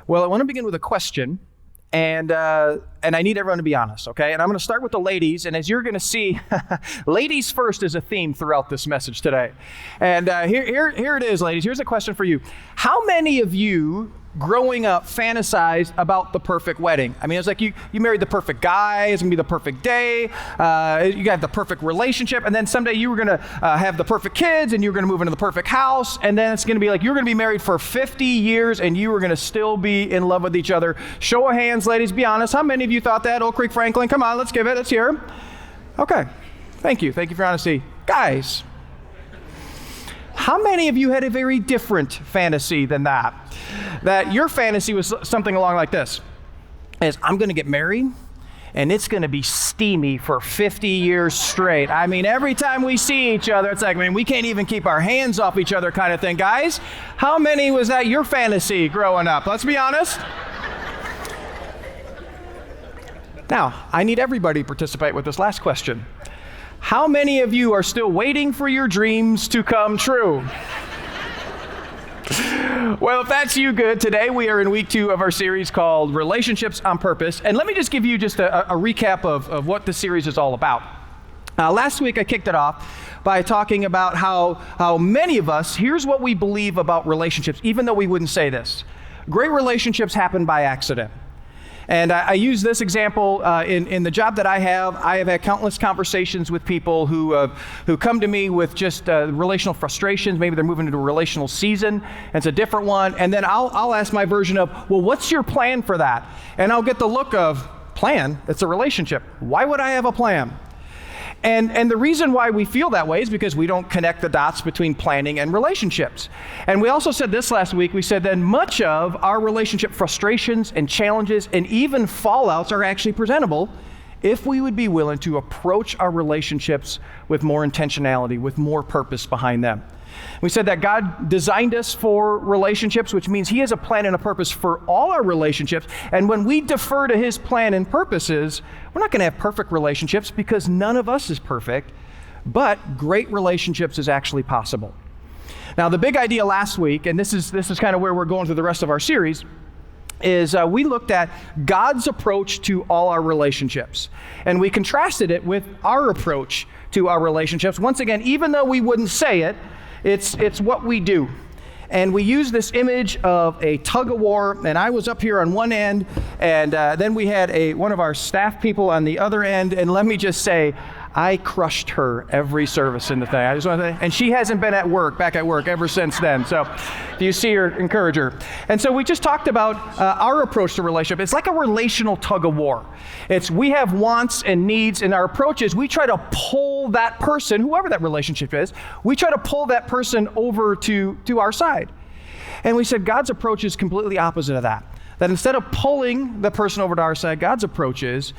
Well, I want to begin with a question, and I need everyone to be honest, okay? And I'm going to start with the ladies, and as you're going to see, ladies first is a theme throughout this message today. And here it is, ladies. Here's a question for you. How many of you growing up fantasized about the perfect wedding? I mean, it's like you married the perfect guy, it's gonna be the perfect day, you got the perfect relationship, and then someday you were gonna have the perfect kids, and you were gonna move into the perfect house, and then it's gonna be like you're gonna be married for 50 years, and you were gonna still be in love with each other. Show of hands, ladies, be honest. How many of you thought that? Oak Creek Franklin, come on, let's hear. Okay, thank you for your honesty. Guys, how many of you had a very different fantasy than that? That your fantasy was something along like this, is I'm gonna get married and it's gonna be steamy for 50 years straight. I mean, every time we see each other, it's like, man, we can't even keep our hands off each other kind of thing. Guys, how many was that your fantasy growing up? Let's be honest. Now, I need everybody to participate with this last question. How many of you are still waiting for your dreams to come true? Well, if that's you, good. Today we are in week 2 of our series called Relationships on Purpose. And let me just give you just a recap of what the series is all about. Last week I kicked it off by talking about how many of us, here's what we believe about relationships, even though we wouldn't say this. Great relationships happen by accident. And I use this example in the job that I have. I have had countless conversations with people who come to me with just relational frustrations. Maybe they're moving into a relational season, and it's a different one. And then I'll ask my version of, well, what's your plan for that? And I'll get the look of, plan? It's a relationship. Why would I have a plan? And the reason why we feel that way is because we don't connect the dots between planning and relationships. And we also said this last week, we said that much of our relationship frustrations and challenges and even fallouts are actually presentable if we would be willing to approach our relationships with more intentionality, with more purpose behind them. We said that God designed us for relationships, which means He has a plan and a purpose for all our relationships. And when we defer to His plan and purposes, we're not going to have perfect relationships because none of us is perfect, but great relationships is actually possible. Now, the big idea last week, and this is kind of where we're going through the rest of our series, is we looked at God's approach to all our relationships. And we contrasted it with our approach to our relationships. Once again, even though we wouldn't say it, it's what we do. And we use this image of a tug of war, and I was up here on one end, and then we had one of our staff people on the other end, and let me just say, I crushed her every service in the thing. I just want to say, and she hasn't been back at work ever since then. So if you see her, encourage her. And so we just talked about our approach to relationship. It's like a relational tug of war. We have wants and needs, and our approach is we try to pull that person, whoever that relationship is, we try to pull that person over to our side. And we said God's approach is completely opposite of that. That instead of pulling the person over to our side, God's approach is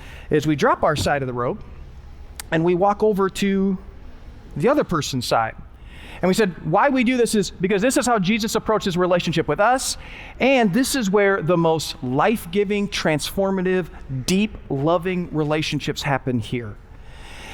we drop our side of the rope, and we walk over to the other person's side. And we said why we do this is because this is how Jesus approaches relationship with us, and this is where the most life-giving, transformative, deep, loving relationships happen here.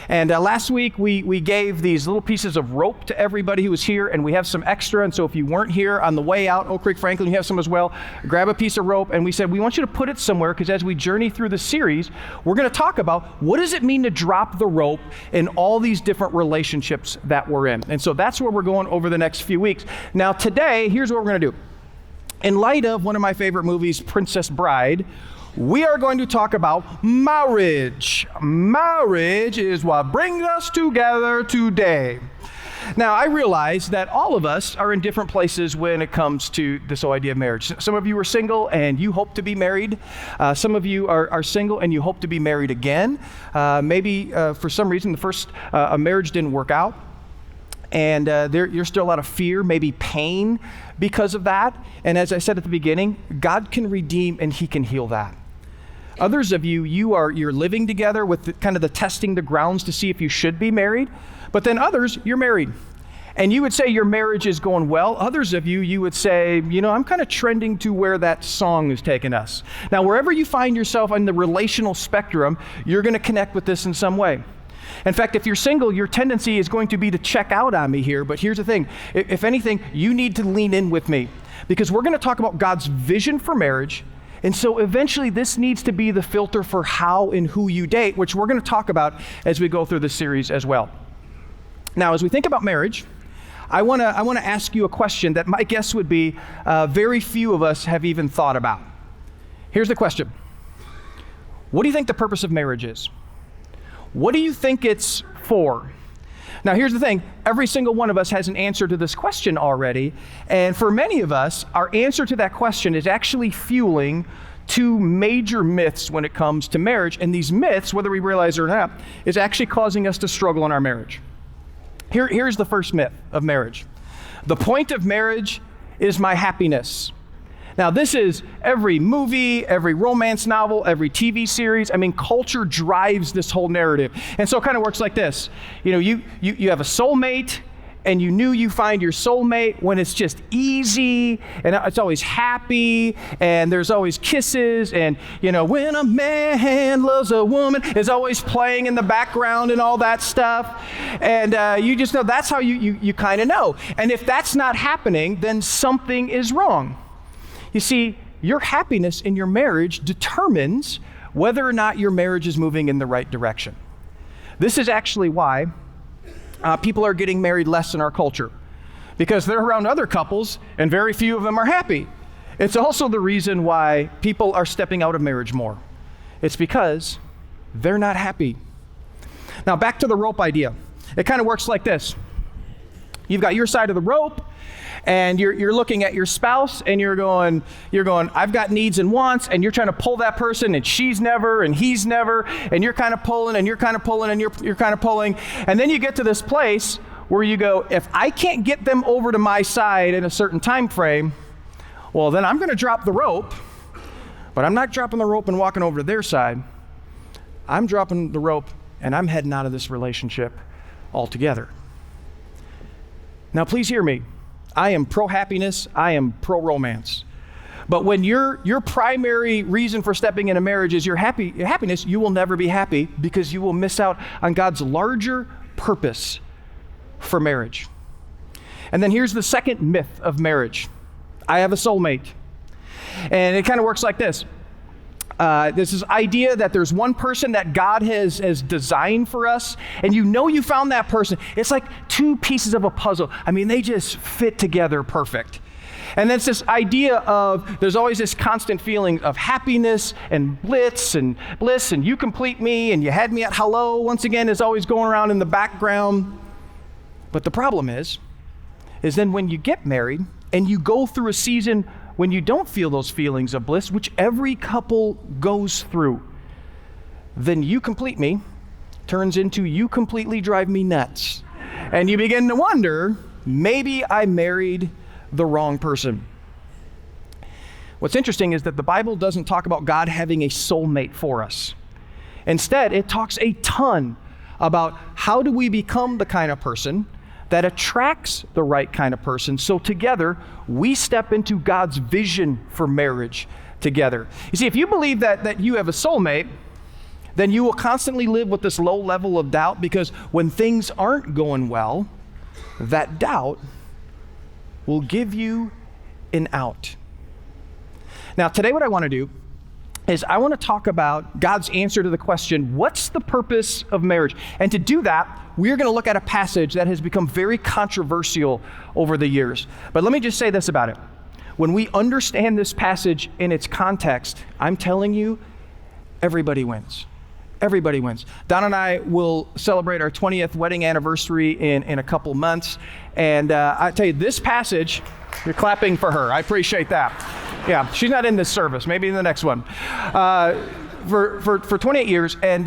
And last week, we gave these little pieces of rope to everybody who was here, and we have some extra. And so if you weren't here on the way out, Oak Creek Franklin, you have some as well. Grab a piece of rope, and we said, we want you to put it somewhere, because as we journey through the series, we're going to talk about what does it mean to drop the rope in all these different relationships that we're in. And so that's where we're going over the next few weeks. Now today, here's what we're going to do. In light of one of my favorite movies, Princess Bride, we are going to talk about marriage. Marriage is what brings us together today. Now, I realize that all of us are in different places when it comes to this whole idea of marriage. Some of you are single and you hope to be married. Some of you are single and you hope to be married again. Maybe for some reason the first marriage didn't work out. And there's still a lot of fear, maybe pain because of that. And as I said at the beginning, God can redeem and He can heal that. Others of you're living together with kind of the testing the grounds to see if you should be married. But then others, you're married. And you would say your marriage is going well. Others of you would say, I'm kind of trending to where that song is taking us. Now, wherever you find yourself on the relational spectrum, you're going to connect with this in some way. In fact, if you're single, your tendency is going to be to check out on me here. But here's the thing. If anything, you need to lean in with me. because we're going to talk about God's vision for marriage. And so eventually this needs to be the filter for how and who you date, which we're going to talk about as we go through this series as well. Now, as we think about marriage, I want to ask you a question that my guess would be very few of us have even thought about. Here's the question. What do you think the purpose of marriage is? What do you think it's for? Now, here's the thing. Every single one of us has an answer to this question already. And for many of us, our answer to that question is actually fueling two major myths when it comes to marriage. And these myths, whether we realize it or not, is actually causing us to struggle in our marriage. Here's the first myth of marriage. The point of marriage is my happiness. Now, this is every movie, every romance novel, every TV series. I mean, culture drives this whole narrative. And so it kind of works like this. You know, you have a soulmate, and you knew you find your soulmate when it's just easy, and it's always happy, and there's always kisses, and, you know, when a man loves a woman is always playing in the background and all that stuff. And you just know that's how you kind of know. And if that's not happening, then something is wrong. You see, your happiness in your marriage determines whether or not your marriage is moving in the right direction. This is actually why people are getting married less in our culture, because they're around other couples and very few of them are happy. It's also the reason why people are stepping out of marriage more. It's because they're not happy. Now, back to the rope idea. It kind of works like this. You've got your side of the rope, and you're looking at your spouse, and you're going, I've got needs and wants, and you're trying to pull that person, and she's never, and he's never, and you're kind of pulling, and you're kind of pulling, and you're kind of pulling. And then you get to this place where you go, if I can't get them over to my side in a certain time frame, well, then I'm going to drop the rope, but I'm not dropping the rope and walking over to their side. I'm dropping the rope, and I'm heading out of this relationship altogether. Now, please hear me. I am pro-happiness, I am pro-romance. But when your primary reason for stepping into marriage is your happiness, you will never be happy, because you will miss out on God's larger purpose for marriage. And then here's the second myth of marriage. I have a soulmate. And it kind of works like this. This is idea that there's one person that God has designed for us, and you know you found that person. It's like two pieces of a puzzle. I mean, they just fit together perfect. And then it's this idea of there's always this constant feeling of happiness and bliss, and you complete me, and you had me at hello once again is always going around in the background. But the problem is then when you get married and you go through a season when you don't feel those feelings of bliss, which every couple goes through, then you complete me turns into you completely drive me nuts. And you begin to wonder, maybe I married the wrong person. What's interesting is that the Bible doesn't talk about God having a soulmate for us. Instead, it talks a ton about how do we become the kind of person that attracts the right kind of person, so together we step into God's vision for marriage together. You see, if you believe that you have a soulmate, then you will constantly live with this low level of doubt, because when things aren't going well, that doubt will give you an out. Now, today what I want to do is I want to talk about God's answer to the question, what's the purpose of marriage? And to do that, we're going to look at a passage that has become very controversial over the years. But let me just say this about it. When we understand this passage in its context, I'm telling you, everybody wins. Everybody wins. Don and I will celebrate our 20th wedding anniversary in a couple months. And I tell you, this passage, you're clapping for her. I appreciate that. Yeah, she's not in this service, maybe in the next one. For 28 years, and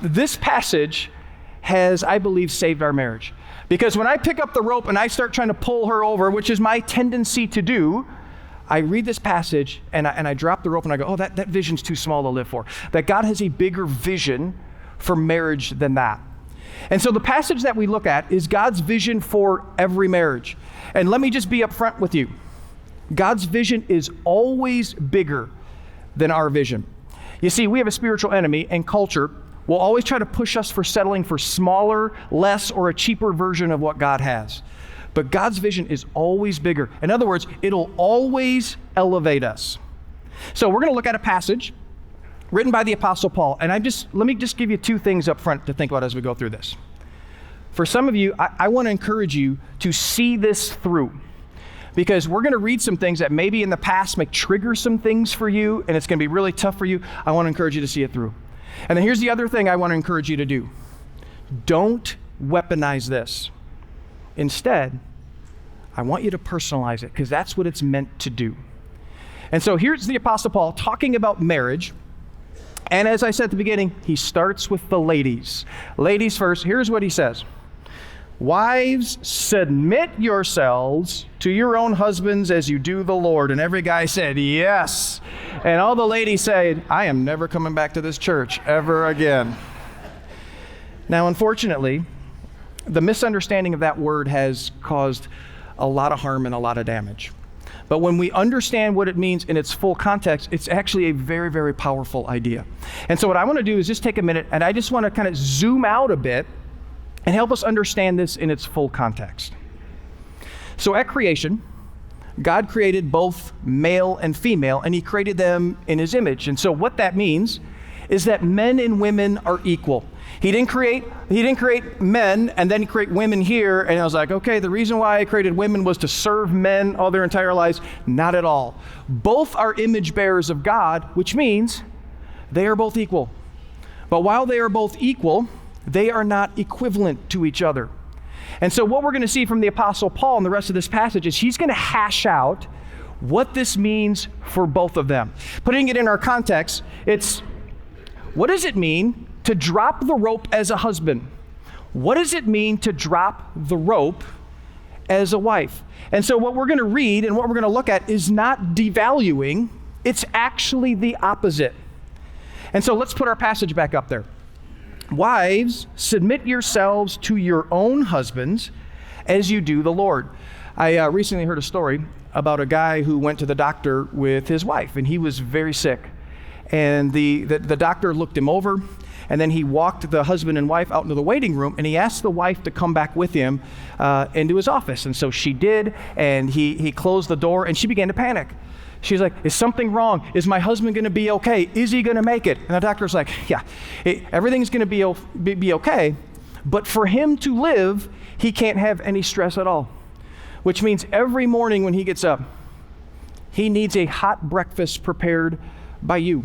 this passage has, I believe, saved our marriage. Because when I pick up the rope and I start trying to pull her over, which is my tendency to do, I read this passage and I drop the rope and I go, oh, that vision's too small to live for. That God has a bigger vision for marriage than that. And so the passage that we look at is God's vision for every marriage. And let me just be upfront with you. God's vision is always bigger than our vision. You see, we have a spiritual enemy, and culture will always try to push us for settling for smaller, less, or a cheaper version of what God has. But God's vision is always bigger. In other words, it'll always elevate us. So we're going to look at a passage written by the Apostle Paul. And let me just give you two things up front to think about as we go through this. For some of you, I want to encourage you to see this through, because we're going to read some things that maybe in the past may trigger some things for you, and it's going to be really tough for you. I want to encourage you to see it through. And then here's the other thing I want to encourage you to do. Don't weaponize this. Instead, I want you to personalize it, because that's what it's meant to do. And so here's the Apostle Paul talking about marriage. And as I said at the beginning, he starts with the ladies. Ladies first. Here's what he says. Wives, submit yourselves to your own husbands as you do the Lord. And every guy said, yes. And all the ladies said, I am never coming back to this church ever again. Now, unfortunately, the misunderstanding of that word has caused a lot of harm and a lot of damage. But when we understand what it means in its full context, it's actually a very, very powerful idea. And so what I want to do is just take a minute, and I just want to kind of zoom out a bit and help us understand this in its full context. So at creation, God created both male and female, and he created them in his image. And so what that means is that men and women are equal. He didn't create men and then create women here, and I was like, okay, the reason why I created women was to serve men all their entire lives. Not at all. Both are image bearers of God, which means they are both equal. But while they are both equal, they are not equivalent to each other. And so what we're going to see from the Apostle Paul in the rest of this passage is he's going to hash out what this means for both of them. Putting it in our context, it's what does it mean to drop the rope as a husband? What does it mean to drop the rope as a wife? And so what we're going to read and what we're going to look at is not devaluing, it's actually the opposite. And so let's put our passage back up there. Wives, submit yourselves to your own husbands as you do the Lord. I recently heard a story about a guy who went to the doctor with his wife, and he was very sick. And the doctor looked him over, and then he walked the husband and wife out into the waiting room, and he asked the wife to come back with him into his office. And so she did, and he closed the door, and she began to panic. She's like, is something wrong? Is my husband going to be okay? Is he going to make it? And the doctor's like, yeah, everything's going to be okay. But for him to live, he can't have any stress at all. Which means every morning when he gets up, he needs a hot breakfast prepared by you.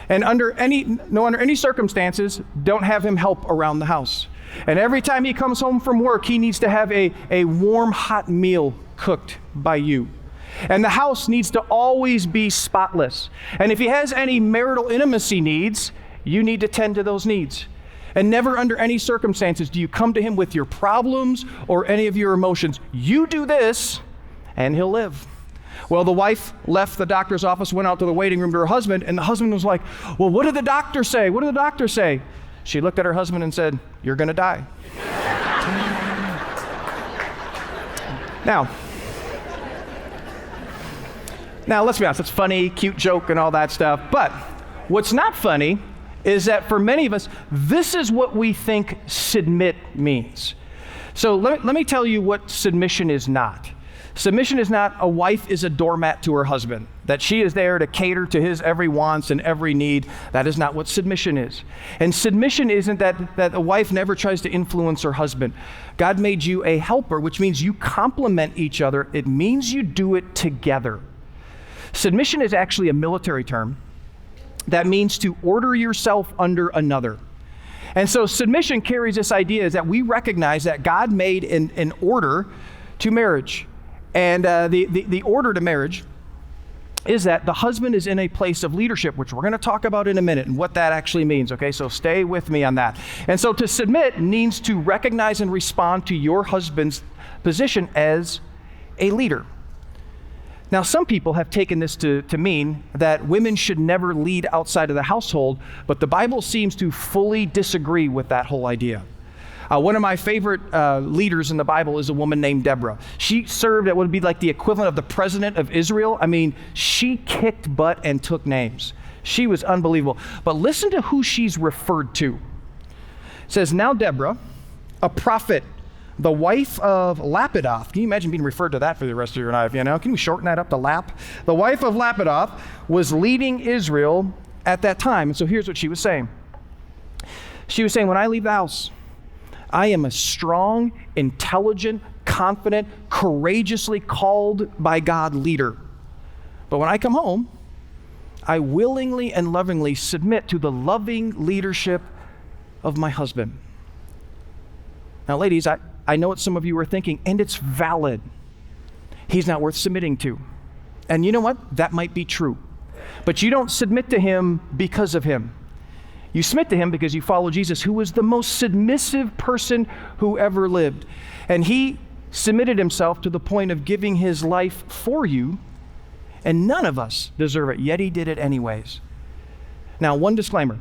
And under any circumstances, don't have him help around the house. And every time he comes home from work, he needs to have a warm, hot meal cooked by you. And the house needs to always be spotless. And if he has any marital intimacy needs, you need to tend to those needs. And never under any circumstances do you come to him with your problems or any of your emotions. You do this, and he'll live. Well, the wife left the doctor's office, went out to the waiting room to her husband, and the husband was like, well, what did the doctor say? What did the doctor say? She looked at her husband and said, you're going to die. Now, let's be honest, it's funny, cute joke and all that stuff. But what's not funny is that for many of us, this is what we think submit means. So let me tell you what submission is not. Submission is not a wife is a doormat to her husband, that she is there to cater to his every wants and every need. That is not what submission is. And submission isn't that a wife never tries to influence her husband. God made you a helper, which means you complement each other. It means you do it together. Submission is actually a military term that means to order yourself under another. And so submission carries this idea is that we recognize that God made an order to marriage. And the order to marriage is that the husband is in a place of leadership, which we're going to talk about in a minute and what that actually means, okay? So stay with me on that. And so to submit means to recognize and respond to your husband's position as a leader. Now, some people have taken this to mean that women should never lead outside of the household, but the Bible seems to fully disagree with that whole idea. One of my favorite leaders in the Bible is a woman named Deborah. She served at what would be like the equivalent of the president of Israel. I mean, she kicked butt and took names. She was unbelievable. But listen to who she's referred to. It says, now Deborah, a prophet the wife of Lapidoth. Can you imagine being referred to that for the rest of your life? You know, can you shorten that up to Lap? The wife of Lapidoth was leading Israel at that time. And so here's what she was saying. She was saying, when I leave the house, I am a strong, intelligent, confident, courageously called by God leader. But when I come home, I willingly and lovingly submit to the loving leadership of my husband. Now, ladies, I know what some of you are thinking, and it's valid. He's not worth submitting to. And you know what? That might be true. But you don't submit to him because of him. You submit to him because you follow Jesus, who was the most submissive person who ever lived. And he submitted himself to the point of giving his life for you, and none of us deserve it, yet he did it anyways. Now, one disclaimer.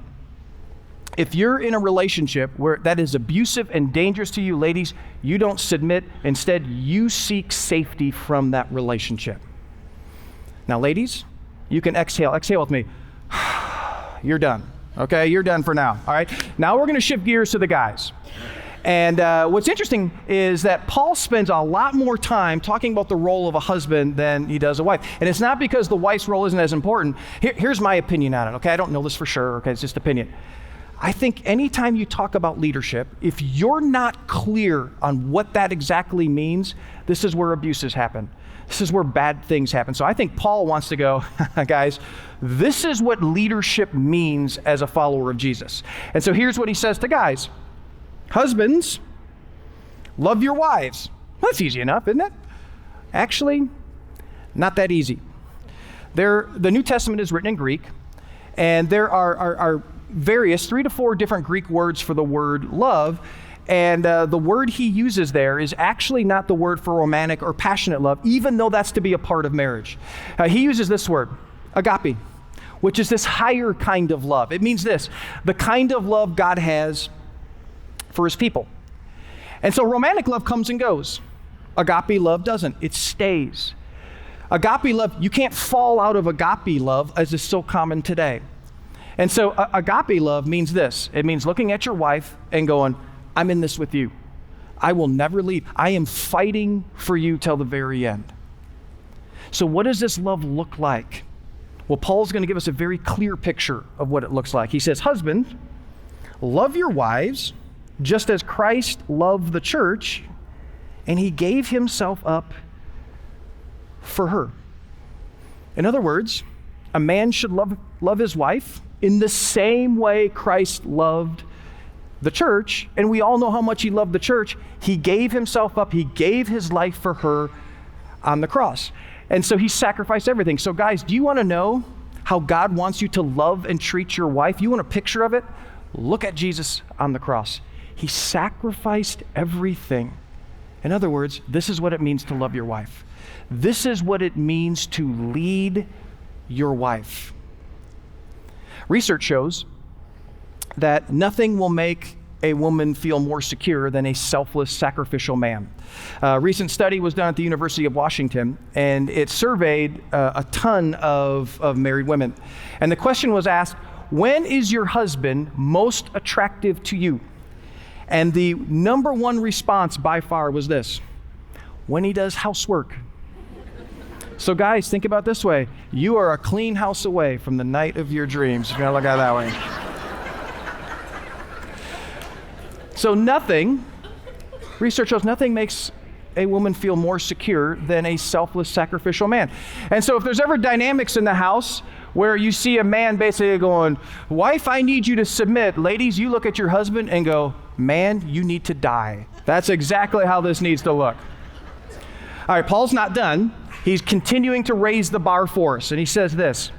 If you're in a relationship where that is abusive and dangerous to you, ladies, you don't submit. Instead, you seek safety from that relationship. Now, ladies, you can exhale. Exhale with me. You're done. Okay, you're done for now. All right. Now we're going to shift gears to the guys. And what's interesting is that Paul spends a lot more time talking about the role of a husband than he does a wife. And it's not because the wife's role isn't as important. Here's my opinion on it. Okay, I don't know this for sure. Okay, it's just opinion. I think anytime you talk about leadership, if you're not clear on what that exactly means, this is where abuses happen. This is where bad things happen. So I think Paul wants to go, guys, this is what leadership means as a follower of Jesus. And so here's what he says to guys. Husbands, love your wives. Well, that's easy enough, isn't it? Actually, not that easy. The New Testament is written in Greek, and there are various 3 to 4 different Greek words for the word love. And the word he uses there is actually not the word for romantic or passionate love, even though that's to be a part of marriage. He uses this word, agape, which is this higher kind of love. It means this, the kind of love God has for his people. And so romantic love comes and goes. Agape love doesn't. It stays. Agape love, you can't fall out of agape love as is so common today. And so agape love means this. It means looking at your wife and going, I'm in this with you. I will never leave. I am fighting for you till the very end. So what does this love look like? Well, Paul's going to give us a very clear picture of what it looks like. He says, husbands, love your wives just as Christ loved the church, and he gave himself up for her. In other words, a man should love his wife in the same way Christ loved the church, and we all know how much he loved the church. He gave himself up. He gave his life for her on the cross. And so he sacrificed everything. So guys, do you want to know how God wants you to love and treat your wife? You want a picture of it? Look at Jesus on the cross. He sacrificed everything. In other words, this is what it means to love your wife. This is what it means to lead your wife. Research shows that nothing will make a woman feel more secure than a selfless, sacrificial man. A recent study was done at the University of Washington, and it surveyed a ton of married women. And the question was asked, when is your husband most attractive to you? And the number one response by far was this: when he does housework. So guys, think about it this way. You are a clean house away from the night of your dreams. You're gonna look at it that way. So research shows nothing makes a woman feel more secure than a selfless, sacrificial man. And so if there's ever dynamics in the house where you see a man basically going, wife, I need you to submit. Ladies, you look at your husband and go, man, you need to die. That's exactly how this needs to look. All right, Paul's not done. He's continuing to raise the bar for us. And he says this,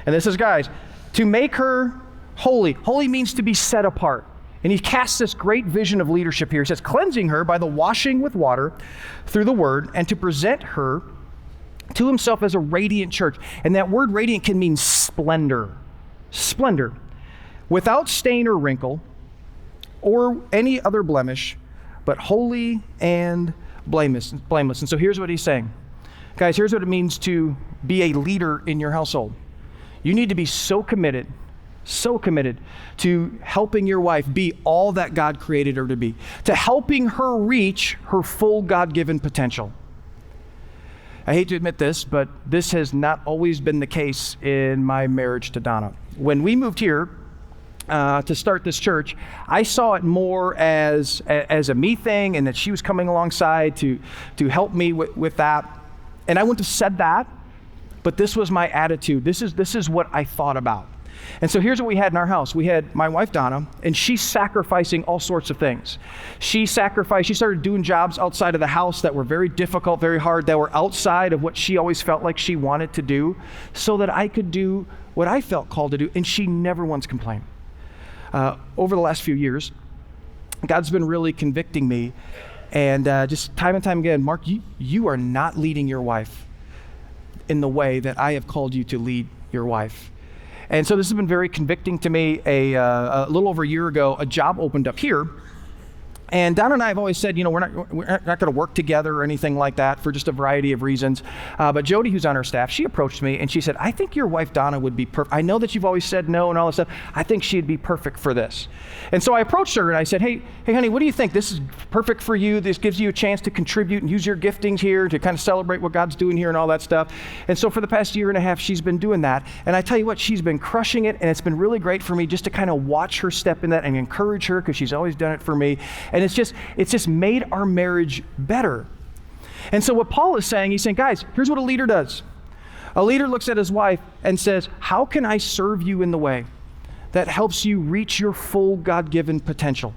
and this is, guys, to make her holy. Holy means to be set apart. And he casts this great vision of leadership here. He says, cleansing her by the washing with water through the word, and to present her to himself as a radiant church. And that word radiant can mean splendor. Splendor. Without stain or wrinkle or any other blemish, but holy and blameless. And so here's what he's saying. Guys, here's what it means to be a leader in your household. You need to be so committed so committed to helping your wife be all that God created her to be, to helping her reach her full God-given potential. I hate to admit this, but this has not always been the case in my marriage to Donna. When we moved here to start this church, I saw it more as a me thing, and that she was coming alongside to help me with that. And I wouldn't have said that, but this was my attitude. This is what I thought about. And so here's what we had in our house. We had my wife, Donna, and she's sacrificing all sorts of things. She started doing jobs outside of the house that were very difficult, very hard, that were outside of what she always felt like she wanted to do, so that I could do what I felt called to do, and she never once complained. Over the last few years, God's been really convicting me, and just time and time again, Mark, you are not leading your wife in the way that I have called you to lead your wife. And so this has been very convicting to me. A little over a year ago, a job opened up here. And Donna and I have always said, we're not going to work together or anything like that for just a variety of reasons. But Jody, who's on our staff, she approached me and she said, I think your wife, Donna, would be perfect. I know that you've always said no and all this stuff. I think she'd be perfect for this. And so I approached her and I said, hey, honey, what do you think? This is perfect for you. This gives you a chance to contribute and use your giftings here to kind of celebrate what God's doing here and all that stuff. And so for the past year and a half, she's been doing that. And I tell you what, she's been crushing it. And it's been really great for me just to kind of watch her step in that and encourage her, because she's always done it for me. And it's just made our marriage better. And so what Paul is saying, he's saying, guys, here's what a leader does. A leader looks at his wife and says, how can I serve you in the way that helps you reach your full God-given potential?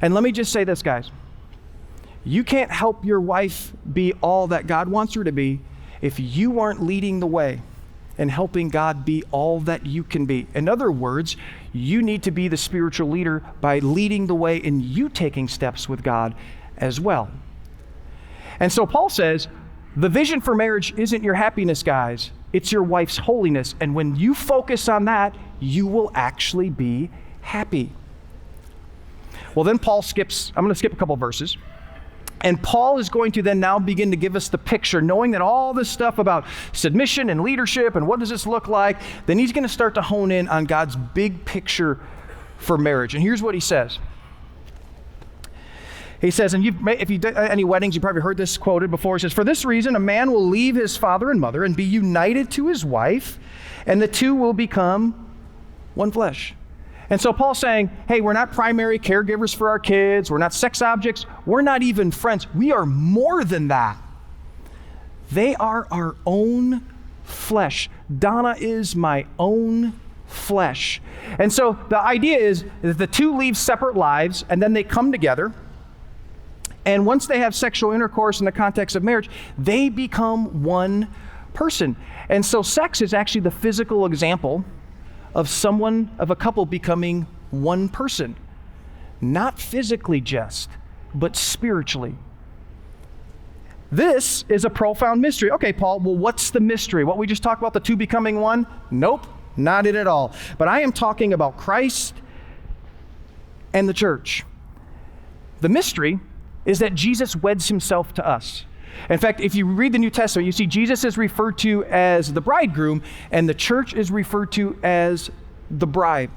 And let me just say this, guys. You can't help your wife be all that God wants her to be if you aren't leading the way and helping God be all that you can be. In other words, you need to be the spiritual leader by leading the way and you taking steps with God as well. And so Paul says, the vision for marriage isn't your happiness, guys. It's your wife's holiness. And when you focus on that, you will actually be happy. Well, then Paul I'm going to skip a couple verses. And Paul is going to then now begin to give us the picture, knowing that all this stuff about submission and leadership and what does this look like, then he's going to start to hone in on God's big picture for marriage. And here's what he says. He says, and if you did any weddings, you probably heard this quoted before. He says, for this reason, a man will leave his father and mother and be united to his wife, and the two will become one flesh. And so Paul's saying, hey, we're not primary caregivers for our kids. We're not sex objects. We're not even friends. We are more than that. They are our own flesh. Donna is my own flesh. And so the idea is that the two leave separate lives and then they come together. And once they have sexual intercourse in the context of marriage, they become one person. And so sex is actually the physical example of a couple becoming one person. Not physically just, but spiritually. This is a profound mystery. Okay, Paul, well, what's the mystery? What we just talked about, the two becoming one? Nope, not it at all. But I am talking about Christ and the church. The mystery is that Jesus weds himself to us. In fact, if you read the New Testament, you see Jesus is referred to as the bridegroom and the church is referred to as the bride.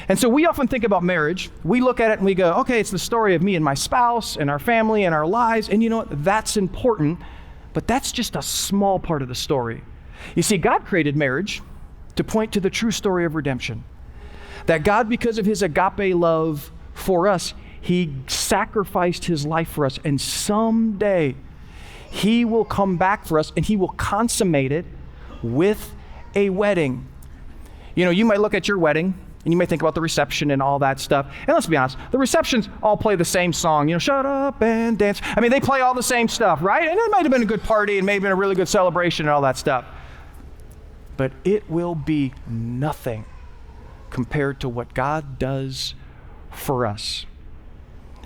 And so we often think about marriage. We look at it and we go, okay, it's the story of me and my spouse and our family and our lives. And you know what? That's important, but that's just a small part of the story. You see, God created marriage to point to the true story of redemption. That God, because of his agape love for us, he sacrificed his life for us. And someday he will come back for us and he will consummate it with a wedding. You know, you might look at your wedding and you may think about the reception and all that stuff. And let's be honest, the receptions all play the same song, shut up and dance. I mean, they play all the same stuff, right? And it might have been a good party and maybe been a really good celebration and all that stuff. But it will be nothing compared to what God does for us.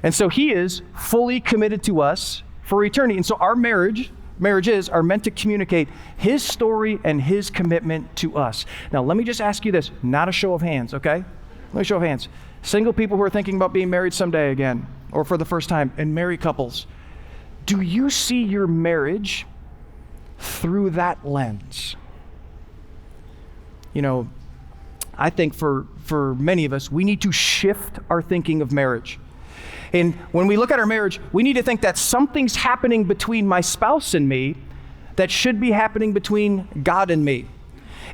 And so he is fully committed to us for eternity. And so our marriages are meant to communicate his story and his commitment to us. Now, let me just ask you this, not a show of hands, okay? Let me show of hands. Single people who are thinking about being married someday again, or for the first time, and married couples, do you see your marriage through that lens? I think for many of us, we need to shift our thinking of marriage. And when we look at our marriage, we need to think that something's happening between my spouse and me that should be happening between God and me.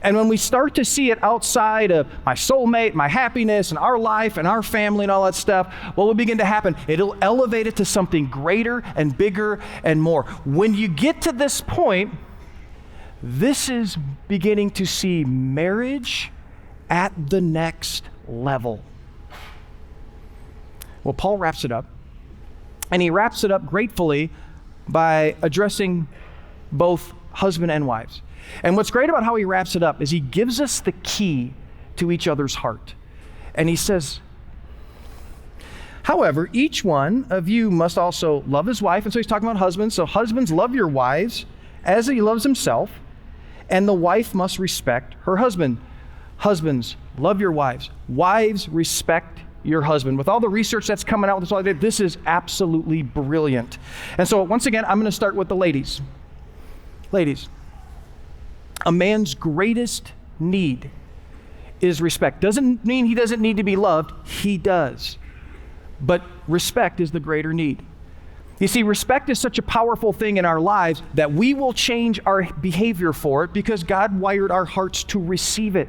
And when we start to see it outside of my soulmate, my happiness, and our life, and our family, and all that stuff, what will begin to happen? It'll elevate it to something greater and bigger and more. When you get to this point, this is beginning to see marriage at the next level. Well, Paul wraps it up, and he wraps it up gratefully by addressing both husband and wives. And what's great about how he wraps it up is he gives us the key to each other's heart. And he says, however, each one of you must also love his wife. And so he's talking about husbands. So husbands, love your wives as he loves himself, and the wife must respect her husband. Husbands, love your wives. Wives, respect your husband. With all the research that's coming out with this all day, this is absolutely brilliant. And so once again, I'm going to start with the ladies. Ladies, a man's greatest need is respect. Doesn't mean he doesn't need to be loved. He does. But respect is the greater need. You see, respect is such a powerful thing in our lives that we will change our behavior for it because God wired our hearts to receive it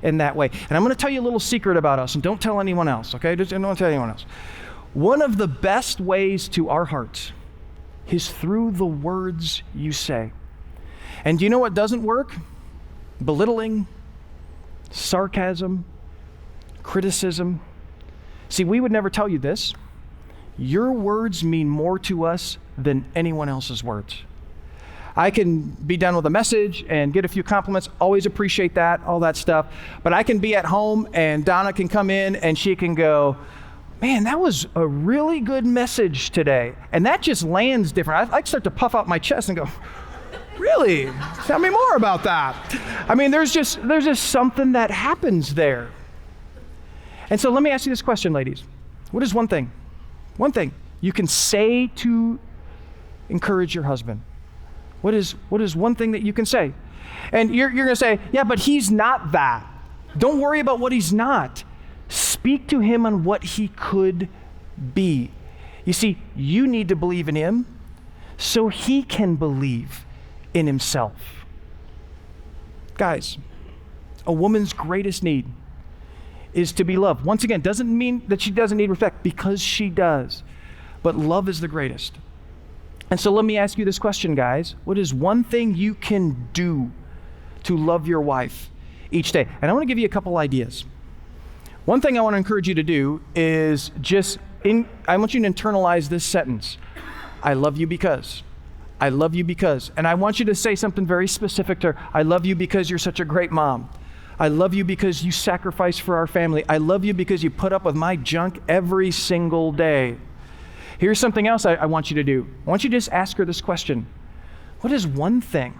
in that way. And I'm going to tell you a little secret about us, and don't tell anyone else, okay? Just don't tell anyone else. One of the best ways to our hearts is through the words you say. And do you know what doesn't work? Belittling, sarcasm, criticism. See, we would never tell you this. Your words mean more to us than anyone else's words. I can be done with a message and get a few compliments, always appreciate that, all that stuff. But I can be at home and Donna can come in and she can go, man, that was a really good message today. And that just lands different. I start to puff out my chest and go, really? Tell me more about that. I mean, there's just something that happens there. And so let me ask you this question, ladies. What is one thing you can say to encourage your husband? What is one thing that you can say? And you're going to say, yeah, but he's not that. Don't worry about what he's not. Speak to him on what he could be. You see, you need to believe in him so he can believe in himself. Guys, a woman's greatest need is to be loved. Once again, doesn't mean that she doesn't need respect, because she does. But love is the greatest. And so let me ask you this question, guys. What is one thing you can do to love your wife each day? And I want to give you a couple ideas. One thing I want to encourage you to do is I want you to internalize this sentence. I love you because. I love you because. And I want you to say something very specific to her. I love you because you're such a great mom. I love you because you sacrifice for our family. I love you because you put up with my junk every single day. Here's something else I want you to do. I want you to just ask her this question. What is one thing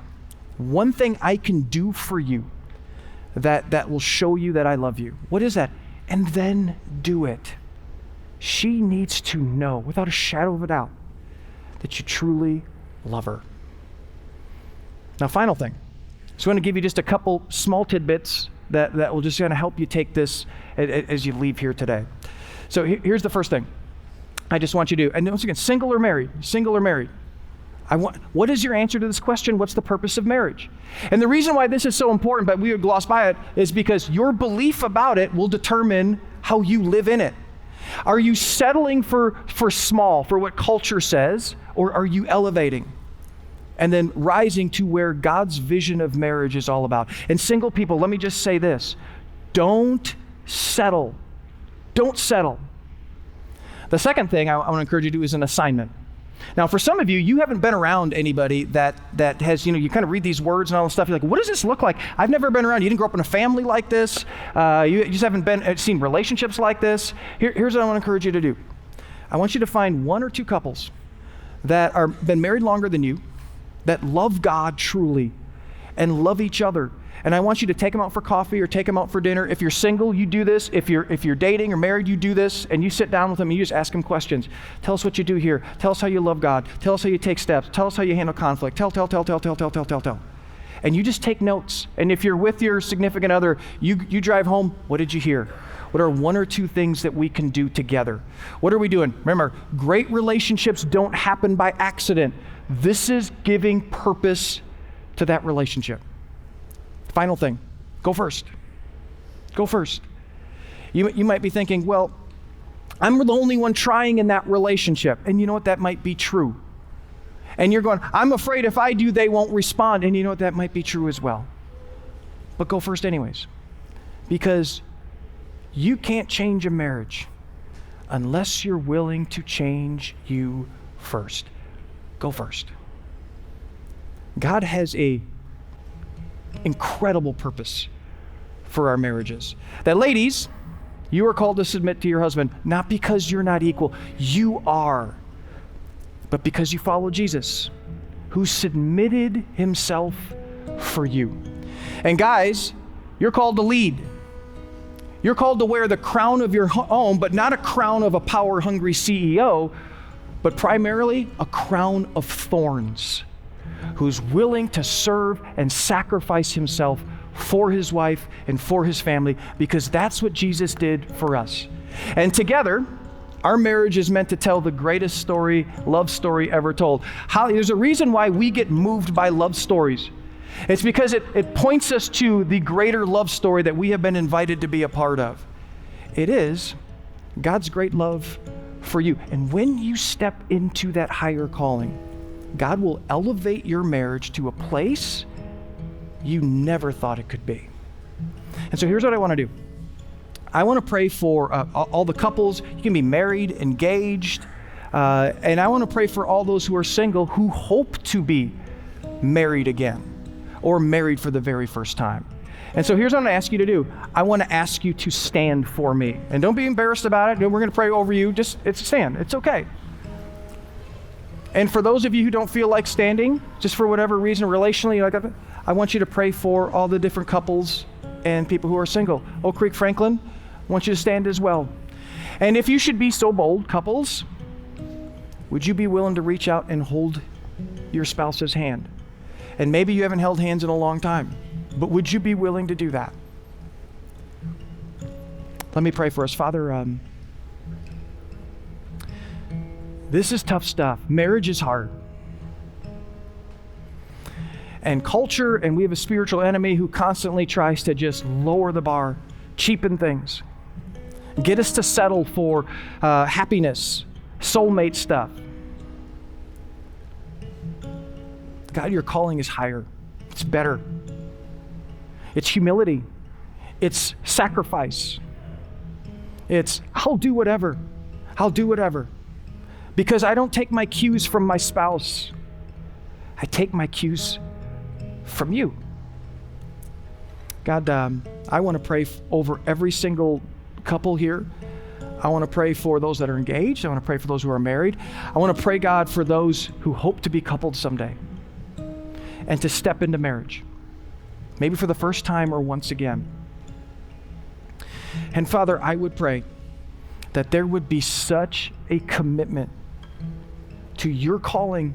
I can do for you that will show you that I love you? What is that? And then do it. She needs to know, without a shadow of a doubt, that you truly love her. Now, final thing. So I'm going to give you just a couple small tidbits that will just kind of help you take this as you leave here today. So here's the first thing. I just want you to, and once again, single or married. What is your answer to this question? What's the purpose of marriage? And the reason why this is so important, but we would gloss by it, is because your belief about it will determine how you live in it. Are you settling for small, for what culture says, or are you elevating? And then rising to where God's vision of marriage is all about. And single people, let me just say this. Don't settle. Don't settle. The second thing I want to encourage you to do is an assignment. Now, for some of you, you haven't been around anybody that has, you kind of read these words and all this stuff. You're like, what does this look like? I've never been around. You didn't grow up in a family like this. You just haven't seen relationships like this. Here's what I want to encourage you to do. I want you to find one or two couples that are been married longer than you, that love God truly and love each other. And I want you to take them out for coffee or take them out for dinner. If you're single, you do this. If you're dating or married, you do this. And you sit down with them and you just ask them questions. Tell us what you do here. Tell us how you love God. Tell us how you take steps. Tell us how you handle conflict. Tell. And you just take notes. And if you're with your significant other, you drive home, what did you hear? What are one or two things that we can do together? What are we doing? Remember, great relationships don't happen by accident. This is giving purpose to that relationship. Final thing, go first. Go first. You might be thinking, well, I'm the only one trying in that relationship. And you know what? That might be true. And you're going, I'm afraid if I do, they won't respond. And you know what? That might be true as well. But go first anyways. Because you can't change a marriage unless you're willing to change you first. Go first. God has a incredible purpose for our marriages. That ladies, you are called to submit to your husband, not because you're not equal. You are. But because you follow Jesus, who submitted himself for you. And guys, you're called to lead. You're called to wear the crown of your home, but not a crown of a power-hungry CEO, but primarily a crown of thorns, who's willing to serve and sacrifice himself for his wife and for his family, because that's what Jesus did for us. And together, our marriage is meant to tell the greatest story, love story ever told. There's a reason why we get moved by love stories. It's because it points us to the greater love story that we have been invited to be a part of. It is God's great love for you. And when you step into that higher calling, God will elevate your marriage to a place you never thought it could be. And so here's what I want to do. I want to pray for all the couples. You can be married, engaged, and I want to pray for all those who are single who hope to be married again or married for the very first time. And so here's what I'm going to ask you to do. I want to ask you to stand for me. And don't be embarrassed about it. We're going to pray over you. Just stand. It's okay. And for those of you who don't feel like standing, just for whatever reason, relationally, I want you to pray for all the different couples and people who are single. Oak Creek Franklin, I want you to stand as well. And if you should be so bold, couples, would you be willing to reach out and hold your spouse's hand? And maybe you haven't held hands in a long time, but would you be willing to do that? Let me pray for us. Father, this is tough stuff. Marriage is hard. And culture, and we have a spiritual enemy who constantly tries to just lower the bar, cheapen things, get us to settle for happiness, soulmate stuff. God, your calling is higher. It's better. It's humility. It's sacrifice. It's, I'll do whatever. I'll do whatever. Because I don't take my cues from my spouse. I take my cues from you. God, I want to pray over every single couple here. I want to pray for those that are engaged. I want to pray for those who are married. I want to pray, God, for those who hope to be coupled someday and to step into marriage, maybe for the first time or once again. And Father, I would pray that there would be such a commitment to your calling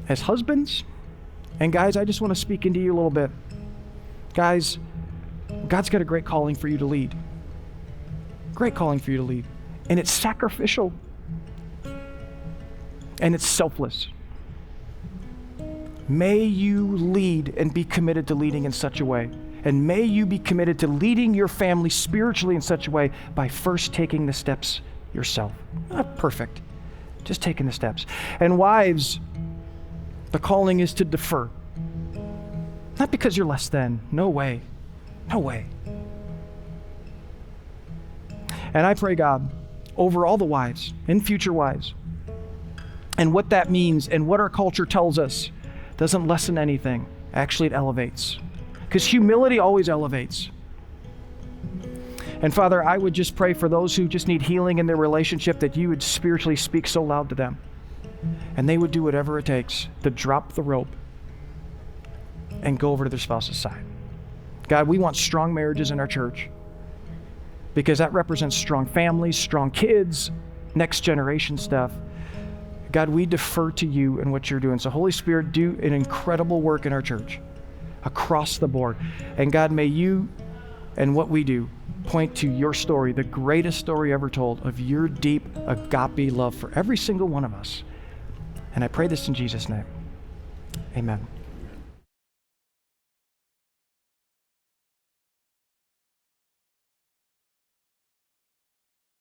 as husbands. And guys, I just want to speak into you a little bit. Guys, God's got a great calling for you to lead. Great calling for you to lead. And it's sacrificial. And it's selfless. May you lead and be committed to leading in such a way. And may you be committed to leading your family spiritually in such a way by first taking the steps yourself. Not perfect, just taking the steps. And wives, the calling is to defer. Not because you're less than. No way. No way. And I pray, God, over all the wives and future wives, and what that means and what our culture tells us doesn't lessen anything. Actually, it elevates. Because humility always elevates. And Father, I would just pray for those who just need healing in their relationship, that you would spiritually speak so loud to them. And they would do whatever it takes to drop the rope and go over to their spouse's side. God, we want strong marriages in our church, because that represents strong families, strong kids, next generation stuff. God, we defer to you and what you're doing. So Holy Spirit, do an incredible work in our church across the board. And God, may you and what we do point to your story, the greatest story ever told, of your deep agape love for every single one of us. And I pray this in Jesus' name. Amen.